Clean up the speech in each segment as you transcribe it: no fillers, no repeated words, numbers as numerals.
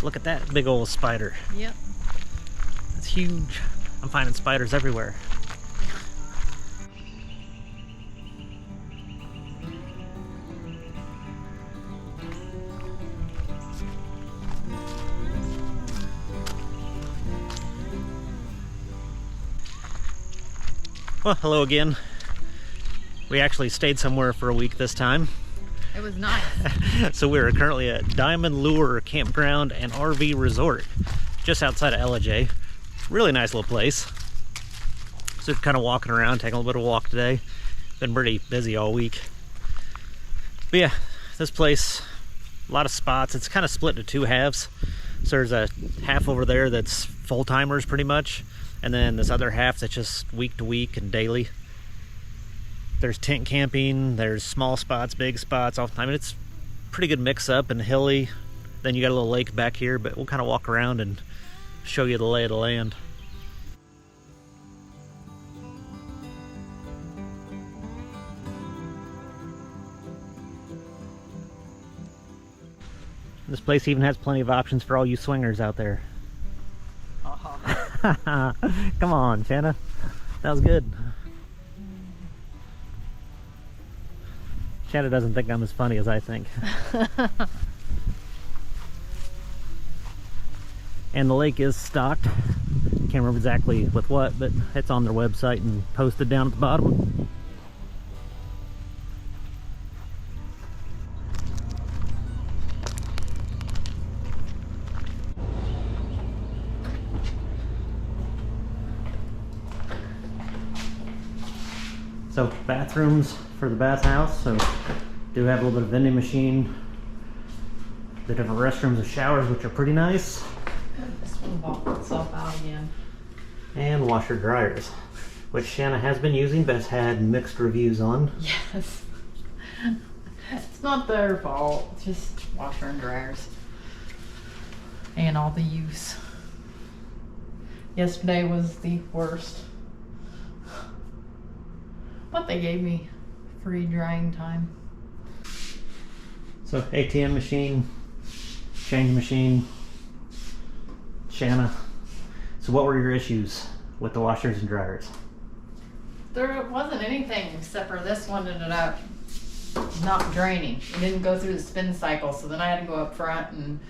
Look at that big old spider. Yep. It's huge. I'm finding spiders everywhere. Well, hello again. We actually stayed somewhere for a week this time. It was nice. So we're currently at Diamond Lure Campground and RV Resort, just outside of Ellijay. Really nice little place. So kind of walking around, taking a little bit of a walk today. Been pretty busy all week. But yeah, this place, a lot of spots. It's kind of split into two halves. So there's a half over there that's full-timers pretty much. And then this other half that's just week to week and daily. There's tent camping, there's small spots, big spots, all the time. I mean, it's pretty good mix up and hilly. Then you got a little lake back here, but we'll kind of walk around and show you the lay of the land. This place even has plenty of options for all you swingers out there. Come on, Shanna. That was good. Shanna doesn't think I'm as funny as I think. And the lake is stocked. Can't remember exactly with what, but it's on their website and posted down at the bottom. So bathrooms for the bathhouse, so do have a little bit of vending machine. The different restrooms and showers, which are pretty nice. This one bought itself out again. And washer dryers, which Shanna has been using but has had mixed reviews on. Yes. It's not their fault, it's just washer and dryers. And all the use. Yesterday was the worst. But they gave me free drying time. So ATM machine, change machine, Shanna. So what were your issues with the washers and dryers? There wasn't anything except for this one ended up not draining. It didn't go through the spin cycle, so then I had to go up front and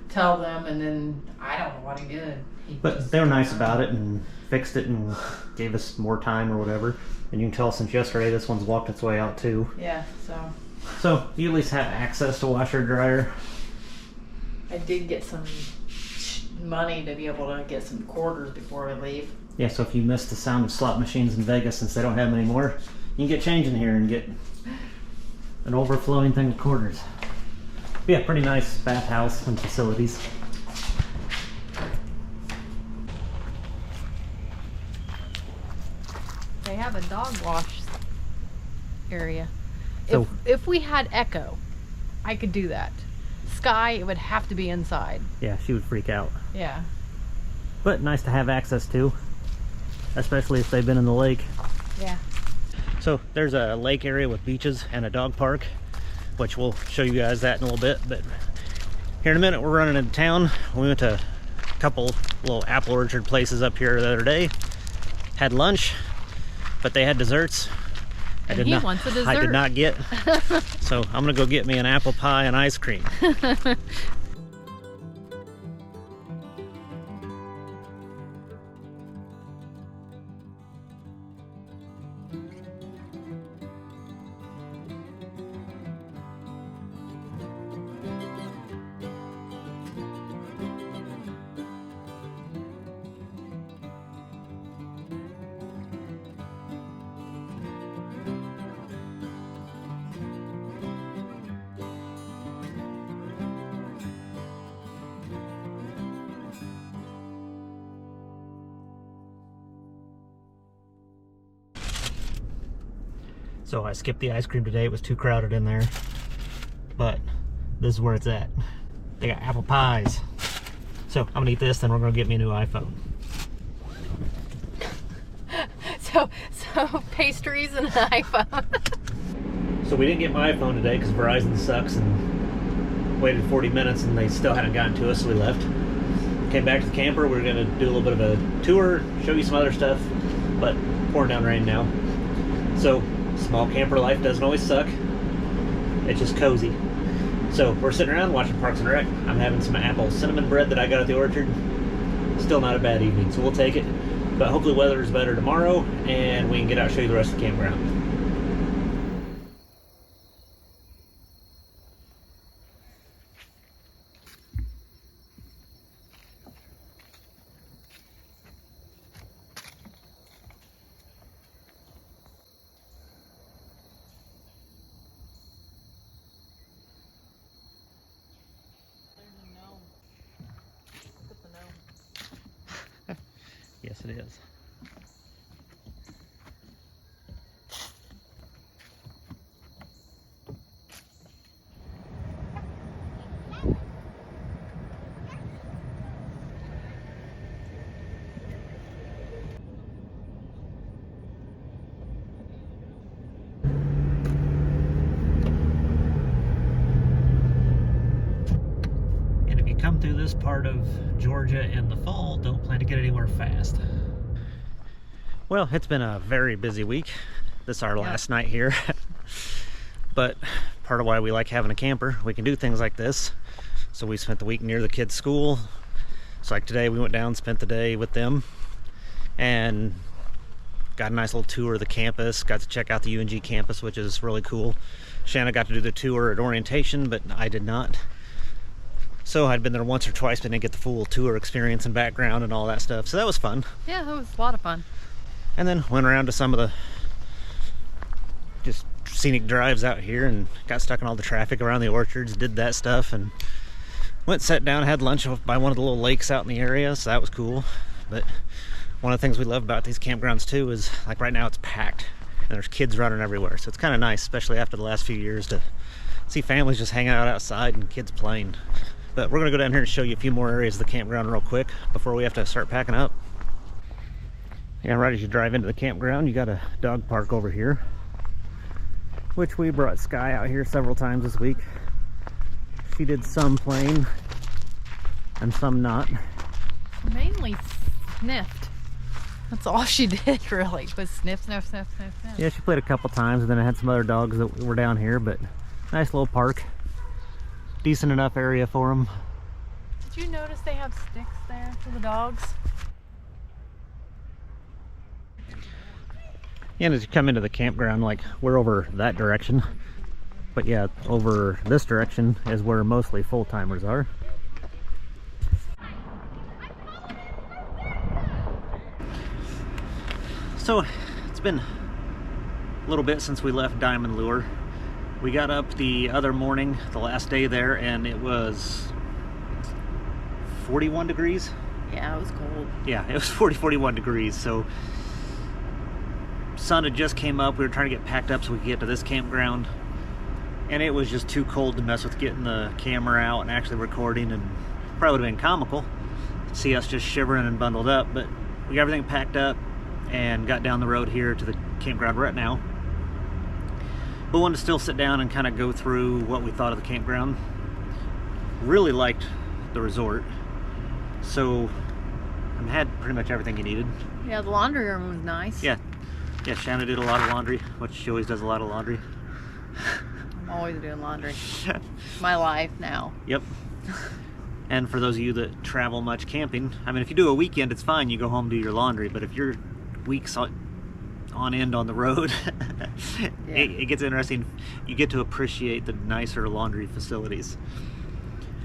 tell them, and then I don't know what he did. But they were nice about it and fixed it and gave us more time or whatever. And you can tell since yesterday this one's walked its way out too. Yeah, So you at least have access to washer dryer. I did get some money to be able to get some quarters before I leave. Yeah, so if you miss the sound of slot machines in Vegas since they don't have them anymore, you can get change in here and get an overflowing thing of quarters. But yeah, pretty nice bathhouse and facilities. They have a dog wash area. So, if we had Echo, I could do that. Sky, it would have to be inside. yeah, she would freak out. Yeah. But nice to have access to, especially if they've been in the lake. Yeah. So there's a lake area with beaches and a dog park, which we'll show you guys that in a little bit. But here in a minute, we're running into town. We went to a couple little apple orchard places up here the other day. Had lunch, but they had desserts. And he wants a dessert. I did not get. So I'm gonna go get me an apple pie and ice cream. So I skipped the ice cream today. It was too crowded in there. But this is where it's at. They got apple pies. So I'm gonna eat this, then we're gonna get me a new iPhone. So pastries and an iPhone. So we didn't get my iPhone today because Verizon sucks and Waited 40 minutes and they still hadn't gotten to us, so we left. Came back to the camper. We're gonna do a little bit of a tour, show you some other stuff, but pouring down rain now. So small camper life doesn't always suck. It's just cozy. So we're sitting around watching Parks and Rec. I'm having some apple cinnamon bread that I got at the orchard. Still not a bad evening, so we'll take it. But hopefully the weather is better tomorrow and we can get out and show you the rest of the campground. Yes, it is. And if you come through this part of Georgia in the fall, don't plan to get anywhere fast. Well, it's been a very busy week. This is our last night here. But part of why we like having a camper, we can do things like this. So we spent the week near the kids' school. So like today we went down, spent the day with them, and got a nice little tour of the campus. Got to check out the UNG campus, which is really cool. Shanna got to do the tour at orientation, but I did not. So I'd been there once or twice, but didn't get the full tour experience and background and all that stuff. So that was fun. Yeah, that was a lot of fun. And then went around to some of the just scenic drives out here and got stuck in all the traffic around the orchards, did that stuff, and went, sat down, had lunch by one of the little lakes out in the area, so that was cool. But one of the things we love about these campgrounds too is, like right now it's packed and there's kids running everywhere. So it's kind of nice, especially after the last few years, to see families just hanging out outside and kids playing. But we're gonna go down here and show you a few more areas of the campground real quick before we have to start packing up. Yeah, right as you drive into the campground, you got a dog park over here, which we brought Sky out here several times this week. She did some playing and some not. Mainly sniffed. That's all she did, really, was sniff, sniff, sniff, sniff, sniff. Yeah, she played a couple times, and then I had some other dogs that were down here, but nice little park. Decent enough area for them. Did you notice they have sticks there for the dogs? Yeah, and as you come into the campground, like, we're over that direction. But yeah, over this direction is where mostly full-timers are. So, it's been a little bit since we left Diamond Lure. We got up the other morning, the last day there, and it was 41 degrees. Yeah, it was cold. Yeah, it was 41 degrees, so sun had just came up. We were trying to get packed up so we could get to this campground, and it was just too cold to mess with getting the camera out and actually recording, and probably would have been comical to see us just shivering and bundled up. But we got everything packed up and got down the road here to the campground we're at now. But wanted to still sit down and kind of go through what we thought of the campground. Really liked the resort, so I had pretty much everything you needed. Yeah, the laundry room was nice. Yeah, Shanna did a lot of laundry, which she always does a lot of laundry. I'm always doing laundry. My life now. Yep. And for those of you that travel much camping, I mean, if you do a weekend, it's fine. You go home, do your laundry. But if you're weeks on end on the road, yeah. it gets interesting. You get to appreciate the nicer laundry facilities.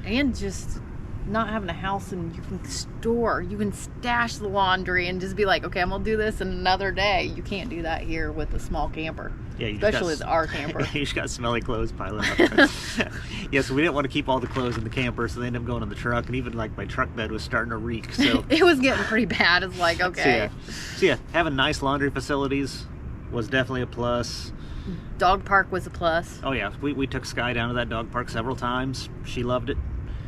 And just not having a house, and you can stash the laundry and just be like, okay, I'm gonna do this in another day. You can't do that here with a small camper. Yeah, especially with our camper. You just got smelly clothes piling up. Yeah, so we didn't want to keep all the clothes in the camper, so they ended up going in the truck, and even like my truck bed was starting to reek. So it was getting pretty bad. It's like, okay. So yeah, having nice laundry facilities was definitely a plus. Dog park was a plus. Oh yeah, we took Sky down to that dog park several times. She loved it.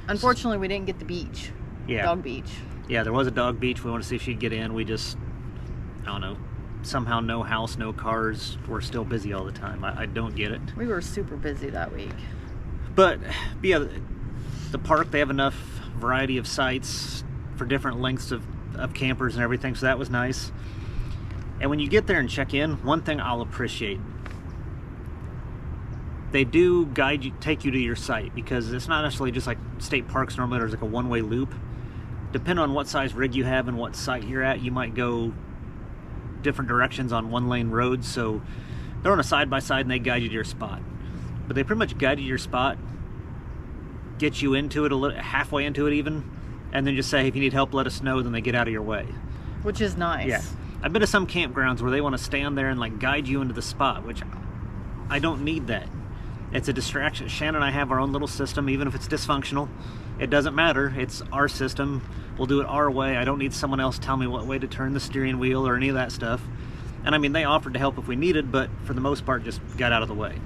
Unfortunately, we didn't get the beach. Yeah. Dog beach. Yeah, there was a dog beach. We wanted to see if she'd get in. We just, I don't know, somehow no house, no cars. We're still busy all the time. I don't get it. We were super busy that week. But yeah, the park, they have enough variety of sites for different lengths of campers and everything, so that was nice. And when you get there and check in, one thing I'll appreciate, they do guide you, take you to your site, because it's not necessarily just like state parks normally. There's like a one-way loop. Depending on what size rig you have and what site you're at, you might go different directions on one-lane roads. So they're on a side-by-side and they guide you to your spot. But they pretty much guide you to your spot, get you into it a little, halfway into it even, and then just say, if you need help, let us know. Then they get out of your way. Which is nice. Yeah. I've been to some campgrounds where they want to stand there and like guide you into the spot, which I don't need that. It's a distraction. Shannon and I have our own little system, even if it's dysfunctional. It doesn't matter. It's our system. We'll do it our way. I don't need someone else telling me what way to turn the steering wheel or any of that stuff. And I mean, they offered to help if we needed, but for the most part, just got out of the way.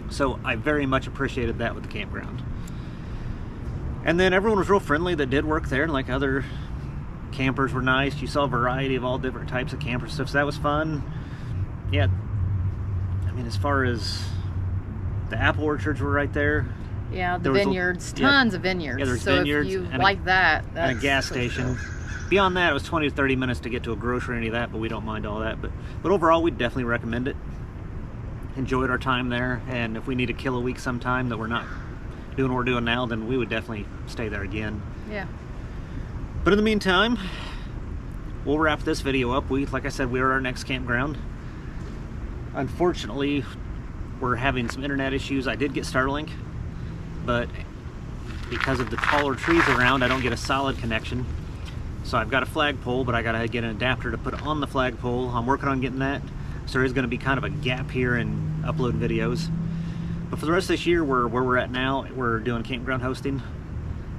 So I very much appreciated that with the campground. And then everyone was real friendly that did work there, and like other campers were nice. You saw a variety of all different types of camper stuff, so that was fun. Yeah, I mean, as far as the apple orchards were right there. Yeah, the vineyards, tons of vineyards. Yeah, there's so vineyards if you and like that, that's and a gas station. Beyond that, it was 20 to 30 minutes to get to a grocery or any of that, but we don't mind all that. But overall, we'd definitely recommend it. Enjoyed our time there, and if we need to kill a week sometime that we're not doing what we're doing now, then we would definitely stay there again. Yeah. But in the meantime, we'll wrap this video up. Like I said, we are at our next campground. Unfortunately, we're having some internet issues. I did get Starlink, but because of the taller trees around, I don't get a solid connection. So I've got a flagpole, but I gotta get an adapter to put on the flagpole. I'm working on getting that. So there is gonna be kind of a gap here in uploading videos. But for the rest of this year, where we're at now, we're doing campground hosting.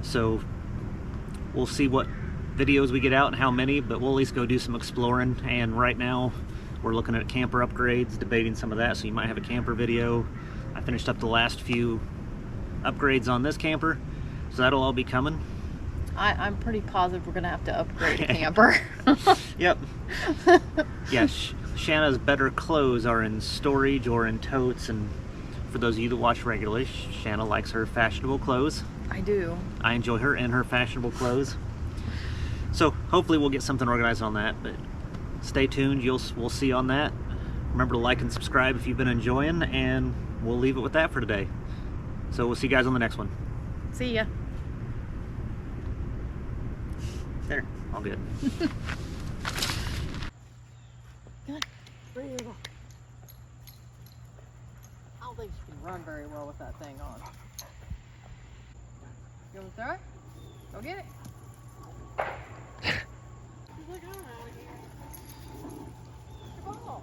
So we'll see what videos we get out and how many, but we'll at least go do some exploring. And right now, we're looking at camper upgrades, debating some of that, so you might have a camper video. I finished up the last few upgrades on this camper, so that'll all be coming. I'm pretty positive we're going to have to upgrade the camper. Yep. Yeah, Shanna's better clothes are in storage or in totes, and for those of you that watch regularly, Shanna likes her fashionable clothes. I do. I enjoy her in her fashionable clothes. So hopefully we'll get something organized on that, but stay tuned. We'll see on that. Remember to like and subscribe if you've been enjoying, and we'll leave it with that for today. So we'll see you guys on the next one. See ya. There, all good. Bring it on. I don't think she can run very well with that thing on. You want to throw it? Go get it. She's like, all right. Come on.